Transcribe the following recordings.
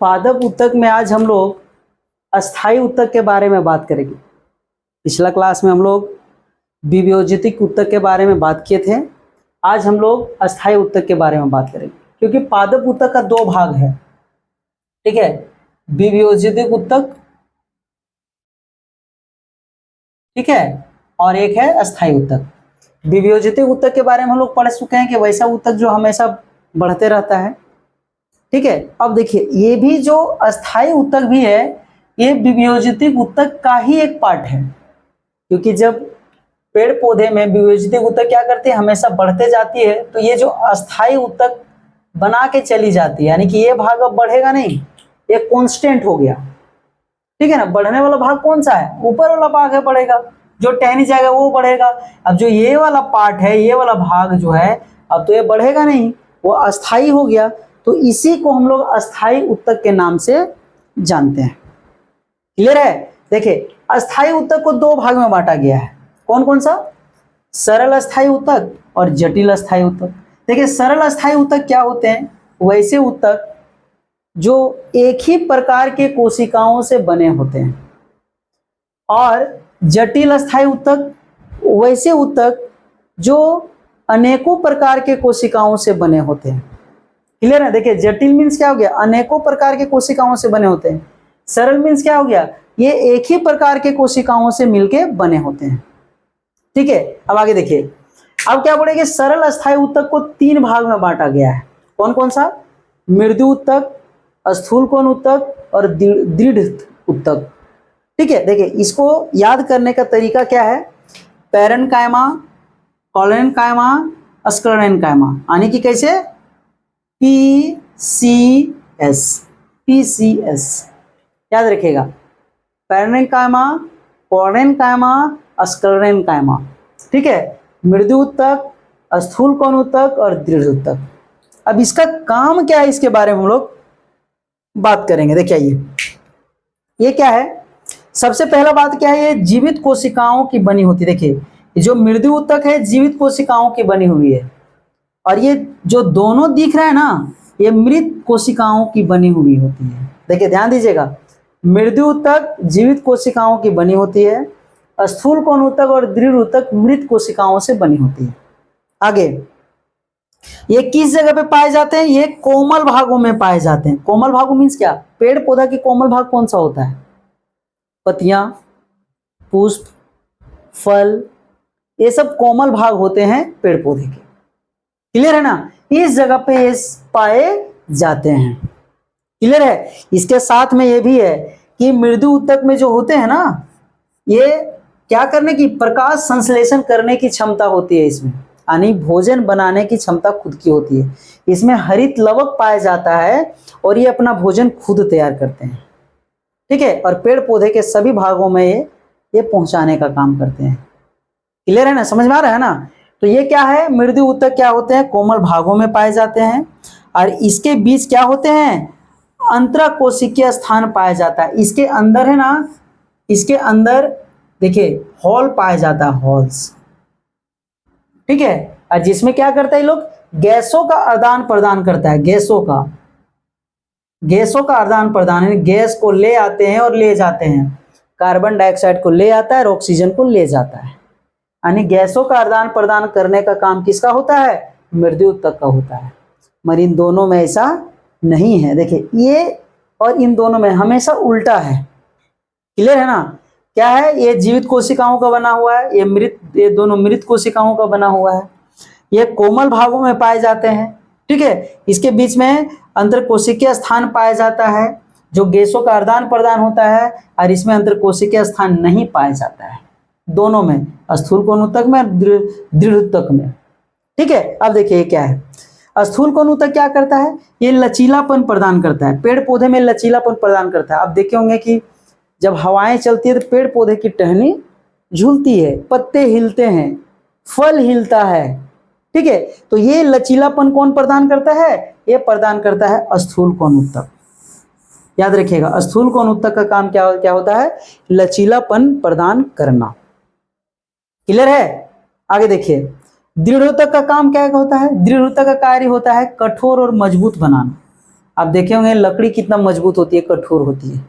पादप ऊतक में आज हम लोग अस्थायी ऊतक के बारे में बात करेंगे। पिछला क्लास में हम लोग विभेजितिक ऊतक के बारे में बात किए थे। आज हम लोग अस्थायी ऊतक के बारे में बात करेंगे, क्योंकि पादप ऊतक का दो भाग है, ठीक है, विभेजितिक ऊतक, ठीक है, और एक है अस्थायी ऊतक। विभेजितिक ऊतक के बारे में हम लोग पढ़ चुके हैं कि वैसा ऊतक जो हमेशा बढ़ते रहता है, ठीक है। अब देखिए, ये भी जो अस्थायी ऊतक भी है, ये विभेजितिक ऊतक का ही एक पार्ट है, क्योंकि जब पेड़ पौधे में विभेजितिक ऊतक क्या करते हैं, हमेशा बढ़ते जाती है, तो ये जो अस्थायी ऊतक बना के चली जाती है, यानी कि ये भाग अब बढ़ेगा नहीं, ये कांस्टेंट हो गया, ठीक है ना। बढ़ने वाला भाग कौन सा है, ऊपर वाला भाग है, बढ़ेगा, जो टहनी जाएगा वो बढ़ेगा। अब जो ये वाला पार्ट है, ये वाला भाग जो है, अब तो ये बढ़ेगा नहीं, वो अस्थायी हो गया, तो इसी को हम लोग अस्थायी ऊतक के नाम से जानते हैं। क्लियर है। देखिए, अस्थायी ऊतक को दो भाग में बांटा गया है। कौन कौन सा? सरल अस्थायी ऊतक और जटिल अस्थायी ऊतक। देखिए, सरल अस्थायी ऊतक क्या होते हैं? वैसे ऊतक जो एक ही प्रकार के कोशिकाओं से बने होते हैं, और जटिल अस्थायी ऊतक वैसे ऊतक जो अनेकों प्रकार के कोशिकाओं से बने होते हैं। क्लियर है। देखिए, जटिल मीन्स क्या हो गया, अनेकों प्रकार के कोशिकाओं से बने होते हैं। सरल मीन्स क्या हो गया, ये एक ही प्रकार के कोशिकाओं से मिलके बने होते हैं, ठीक है। अब आगे देखिए, अब क्या बोलेंगे, सरल अस्थायी ऊतक को तीन भाग में बांटा गया है। कौन कौन सा? मृदु ऊतक, स्थूल कोण ऊतक और दृढ़ ऊतक, ठीक है। देखिए, इसको याद करने का तरीका क्या है, पैरेन्काइमा, कॉलोनकाइमा, स्क्लेरेन्काइमा, यानी कि कैसे, PCS, PCS याद रखिएगा, पैरेन्काइमा, कॉलोनकाइमा, स्क्लेरेन्काइमा, ठीक है। मृदु ऊतक, स्थूल कोण ऊतक और दृढ़ ऊतक। अब इसका काम क्या है, इसके बारे में हम लोग बात करेंगे। देखिए, ये क्या है, सबसे पहला बात क्या है, ये जीवित कोशिकाओं की बनी होती है। देखिए, जो मृदु ऊतक है जीवित कोशिकाओं की बनी हुई है, और ये जो दोनों दिख रहा है ना, ये मृत कोशिकाओं की बनी हुई होती है। देखिए, ध्यान दीजिएगा, मृदु ऊतक जीवित कोशिकाओं की बनी होती है, स्थूल कोण ऊतक और दृढ़ ऊतक मृत कोशिकाओं से बनी होती है। आगे, ये किस जगह पे पाए जाते हैं? ये कोमल भागों में पाए जाते हैं। कोमल भागों मीन्स क्या? पेड़ पौधा की कोमल भाग कौन सा होता है? पत्तियां, पुष्प, फल, ये सब कोमल भाग होते हैं पेड़ पौधे के। क्लियर है ना। इस जगह पे ये पाए जाते हैं। क्लियर है। इसके साथ में ये भी है कि मृदु ऊतक में जो होते हैं ना, ये क्या करने की, प्रकाश संश्लेषण करने की क्षमता होती है इसमें, यानी भोजन बनाने की क्षमता खुद की होती है। इसमें हरित लवक पाया जाता है और ये अपना भोजन खुद तैयार करते हैं, ठीक है। और पेड़ पौधे के सभी भागों में ये पहुंचाने का काम करते हैं। क्लियर है ना, समझ में आ रहा है ना। तो ये क्या है, मृदु ऊतक क्या होते हैं, कोमल भागों में पाए जाते हैं, और इसके बीच क्या होते हैं, अंतराकोशिकीय स्थान पाया जाता है। इसके अंदर है ना, इसके अंदर देखिए हॉल पाया जाता है, हॉल्स, ठीक है। और जिसमें क्या करता है, ये लोग गैसों का आदान प्रदान करता है, गैसों का आदान प्रदान, गैस को ले आते हैं और ले जाते हैं, कार्बन डाइऑक्साइड को ले आता है और ऑक्सीजन को ले जाता है, यानी गैसों का आदान प्रदान करने का काम किसका होता है, मृदु ऊतक का होता है। मगर इन दोनों में ऐसा नहीं है। देखिए, ये और इन दोनों में हमेशा उल्टा है। क्लियर है ना। क्या है, ये जीवित कोशिकाओं का बना हुआ है, ये दोनों मृत कोशिकाओं का बना हुआ है। ये कोमल भागों में पाए जाते हैं, ठीक है। इसके बीच में अंतरकोशिकीय स्थान पाया जाता है, जो गैसों का आदान प्रदान होता है, और इसमें अंतरकोशिकीय स्थान नहीं पाया जाता है, दोनों में, स्थूल कोण ऊतक में, दृढ़ ऊतक में, ठीक है। अब देखिए, ये क्या है, स्थूल कोण ऊतक क्या करता है, ये लचीलापन प्रदान करता है, पेड़ पौधे में लचीलापन प्रदान करता है। आप देखे होंगे कि जब हवाएं चलती है तो पेड़ पौधे की टहनी झूलती है, पत्ते हिलते हैं, फल हिलता है, ठीक है। तो ये लचीलापन कौन प्रदान करता है, ये प्रदान करता है स्थूल कोण ऊतक। याद रखिएगा, स्थूल कोण ऊतक का काम क्या होता है, लचीलापन प्रदान करना। क्लियर है। आगे देखिए, दृढ़ ऊतक का काम क्या होता है, दृढ़ ऊतक का कार्य होता है कठोर और मजबूत बनाना। आप देखे होंगे लकड़ी कितना मजबूत होती है, कठोर होती है,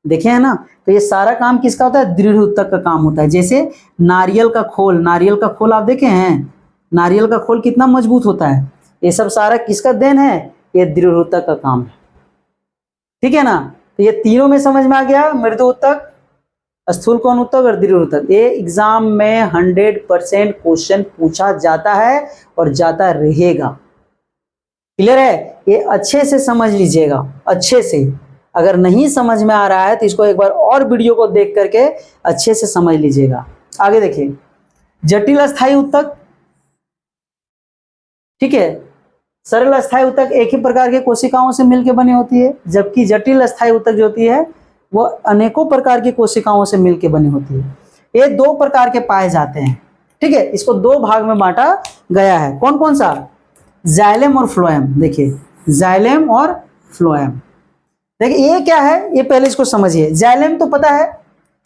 देखे हैं ना। तो ये सारा काम किसका होता है? दृढ़ ऊतक का काम होता है। जैसे नारियल का खोल आप देखे हैं, नारियल का खोल कितना मजबूत होता है, ये सब सारा किसका देन है? ये दृढ़ ऊतक का काम है, ठीक है ना। तो ये तीनों में समझ में आ गया, मृदु ऊतक, स्थूल कोण ऊतक और दृढ़ ऊतक। ये एग्जाम में 100% क्वेश्चन पूछा जाता है और जाता रहेगा। क्लियर है? ये अच्छे से समझ लीजिएगा, अच्छे से। अगर नहीं समझ में आ रहा है तो इसको एक बार और वीडियो को देख करके अच्छे से समझ लीजिएगा। आगे देखिए, जटिल अस्थायी ऊतक, ठीक है। सरल अस्थायी ऊतक एक ही प्रकार के कोशिकाओं से मिलकर बनी होती है, जबकि जटिल अस्थायी ऊतक जो होती है वो अनेकों प्रकार की कोशिकाओं से मिलकर बनी होती है। ये दो प्रकार के पाए जाते हैं, ठीक है। इसको दो भाग में बांटा गया है। कौन कौन सा? जाइलम और फ्लोएम। देखिए, जाइलम और फ्लोएम। देखिए ये क्या है, ये पहले इसको समझिए। जाइलम तो पता है,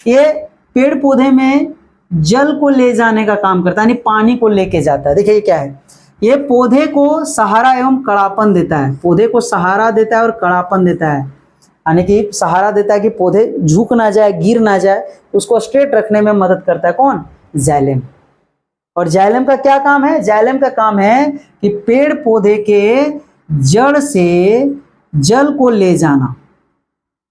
ये पेड़ पौधे में जल को ले जाने का काम करता है, यानी पानी को लेके जाता है। देखिए ये क्या है, ये पौधे को सहारा एवं कड़ापन देता है, पौधे को सहारा देता है और कड़ापन देता है, यानी कि सहारा देता है कि पौधे झुक ना जाए, गिर ना जाए, उसको स्ट्रेट रखने में मदद करता है। कौन? जाइलम। और जाइलम का क्या काम है? जाइलम का काम है कि पेड़ पौधे के जड़ से जल को ले जाना,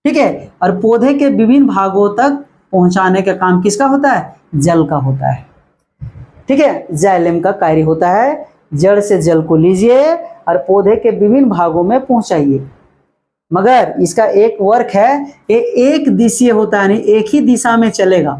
ठीक है, और पौधे के विभिन्न भागों तक पहुंचाने का काम किसका होता है? जल का होता है, ठीक है। जाइलम का कार्य होता है जड़ से जल को लीजिए और पौधे के विभिन्न भागों में पहुंचाइए। मगर इसका एक वर्क है, ये एक दिशीय होता है, यानी एक ही दिशा में चलेगा,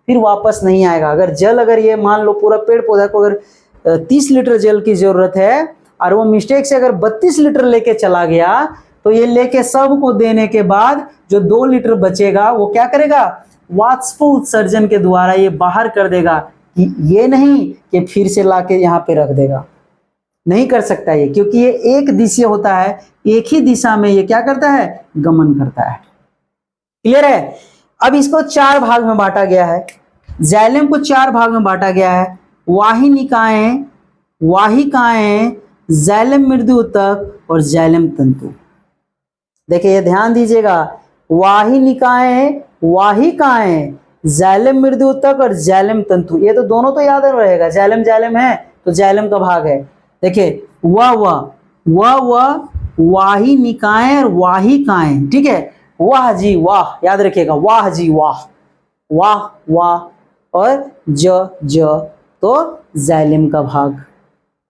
फिर वापस नहीं आएगा। अगर ये मान लो पूरा पेड़ पौधा को अगर 30 लीटर जल की जरूरत है और वो मिस्टेक से अगर 32 लीटर लेके चला गया, तो ये लेके सबको देने के बाद जो 2 लीटर बचेगा वो क्या करेगा? वाष्प उत्सर्जन के द्वारा ये बाहर कर देगा। कि ये नहीं कि फिर से लाके यहाँ पे रख देगा, नहीं कर सकता ये, क्योंकि ये एक दिशीय होता है, एक ही दिशा में ये क्या करता है? गमन करता है। क्लियर है? अब इसको 4 भाग में बांटा गया है, जाइलम को 4 भाग में बांटा गया है। वाहिनिकाएं, वाहिकाएं, जाइलम मृदु ऊतक और जाइलम तंतु। देखिए ये ध्यान दीजिएगा, वाहिनिकाएं, वाहिकाएं, जाइलम मृदु ऊतक और जाइलम तंतु, ये तो दोनों तो याद रहेगा। जाइलम जाइलम है तो जाइलम का भाग है। देखिए वाहिनिकाएं और वाहिकाएं, ठीक है। वाह जी वाह, याद रखिएगा, वाह जी वाह, वाह वाह, और ज तो जाइलम का भाग,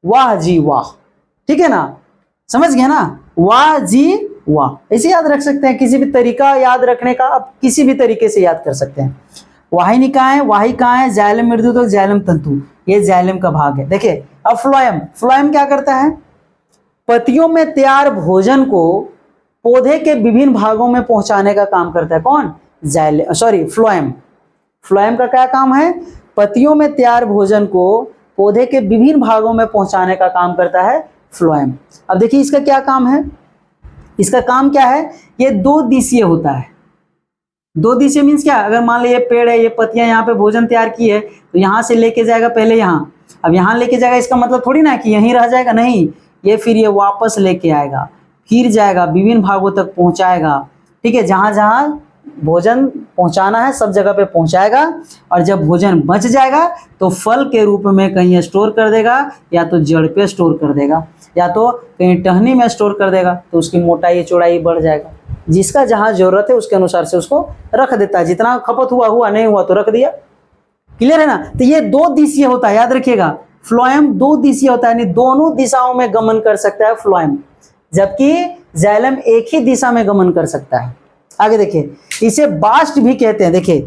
वाह जी वाह, ठीक है ना, समझ गए ना। वाह जी वाह, ऐसे याद रख सकते हैं, किसी भी तरीका याद रखने का आप किसी भी तरीके से याद कर सकते हैं। वाहिनिकाएं, वाहिकाएं, जाइलम मृदु ऊतक, जाइलम तंतु, ये जाइलम का भाग है। देखिए अब फ्लोएम, फ्लोएम क्या करता है? पत्तियों में तैयार भोजन को पौधे के विभिन्न भागों में पहुंचाने का काम करता है। कौन? फ्लोएम। फ्लोएम का क्या काम है? पत्तियों में तैयार भोजन को पौधे के विभिन्न भागों में पहुंचाने का काम करता है फ्लोएम। अब देखिए इसका क्या काम है, इसका काम क्या है? ये 2 दिशीय होता है। 2 दिशीय मीन्स क्या? अगर मान लो ये पेड़ है, ये पत्तियां यहाँ पे भोजन तैयार की है, तो यहाँ से लेके जाएगा पहले यहाँ, अब यहाँ लेके जाएगा, इसका मतलब थोड़ी ना कि यहीं रह जाएगा, नहीं, ये फिर ये वापस लेके आएगा, फिर जाएगा, विभिन्न भागों तक पहुंचाएगा, ठीक है। जहां जहां भोजन पहुंचाना है सब जगह पे पहुंचाएगा, और जब भोजन बच जाएगा तो फल के रूप में कहीं स्टोर कर देगा, या तो जड़ पे स्टोर कर देगा, या तो कहीं टहनी में स्टोर कर देगा, तो उसकी मोटाई चौड़ाई बढ़ जाएगा। जिसका जहां जरूरत है उसके अनुसार से उसको रख देता है, जितना खपत हुआ नहीं हुआ तो रख दिया। क्लियर है ना। तो ये 2 दिशीय होता है, याद रखिएगा, फ्लोएम 2 दिशीय होता है, यानी दोनों दिशाओं में गमन कर सकता है फ्लोएम, जबकि जाइलम एक ही दिशा में गमन कर सकता है। आगे देखिए, इसे बास्ट भी कहते हैं। देखिए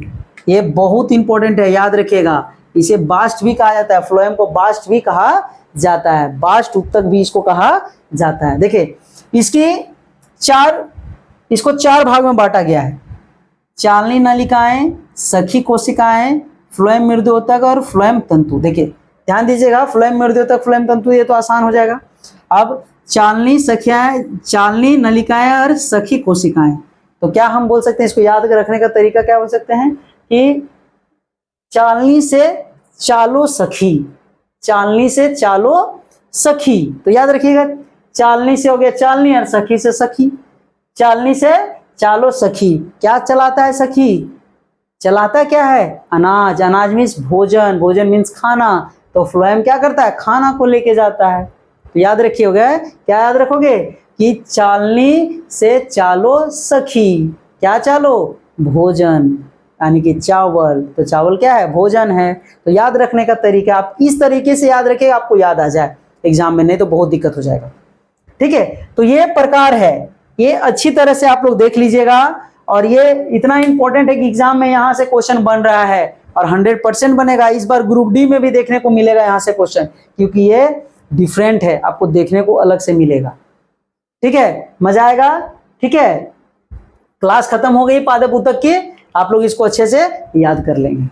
ये बहुत इंपॉर्टेंट है, याद रखिएगा, इसे बास्ट भी कहा जाता है, फ्लोएम को बास्ट भी कहा जाता है, बास्ट ऊतक भी इसको कहा जाता है। देखिए इसको 4 भाग में बांटा गया है, चालनी नलिकाएं, सखी कोशिकाएं, फ्लोएम मृदु ऊतक और फ्लोएम तंतु। देखिए ध्यान दीजिएगा, फ्लोएम मृदु ऊतक, फ्लोएम तंतु, ये तो आसान हो जाएगा। अब चालनी सखियाएं, चालनी नलिकाएं और सखी कोशिकाएं, तो क्या हम बोल सकते हैं, इसको याद रखने का तरीका क्या बोल सकते हैं कि चालनी से चालो सखी, चालनी से चालो सखी, तो याद रखिएगा, चालनी से हो गया चालनी और सखी से सखी। चालनी से चालो सखी, क्या चलाता है सखी? चलाता क्या है? अनाज, अनाज मीन्स भोजन, भोजन मीन्स खाना, तो फ्लोएम क्या करता है? खाना को लेके जाता है। तो याद रखिएगा, क्या याद रखोगे कि चालनी से चालो सखी, क्या चालो? भोजन, यानी कि चावल, तो चावल क्या है? भोजन है। तो याद रखने का तरीका आप इस तरीके से याद रखें, आपको याद आ जाए एग्जाम में, नहीं तो बहुत दिक्कत हो जाएगा। ठीक है, तो ये प्रकार है, ये अच्छी तरह से आप लोग देख लीजिएगा। और ये इतना इंपॉर्टेंट है कि एग्जाम में यहाँ से क्वेश्चन बन रहा है और 100% बनेगा। इस बार ग्रुप डी में भी देखने को मिलेगा यहाँ से क्वेश्चन, क्योंकि ये डिफरेंट है, आपको देखने को अलग से मिलेगा। ठीक है, मजा आएगा। ठीक है, क्लास खत्म हो गई पादप ऊतक की, आप लोग इसको अच्छे से याद कर लेंगे।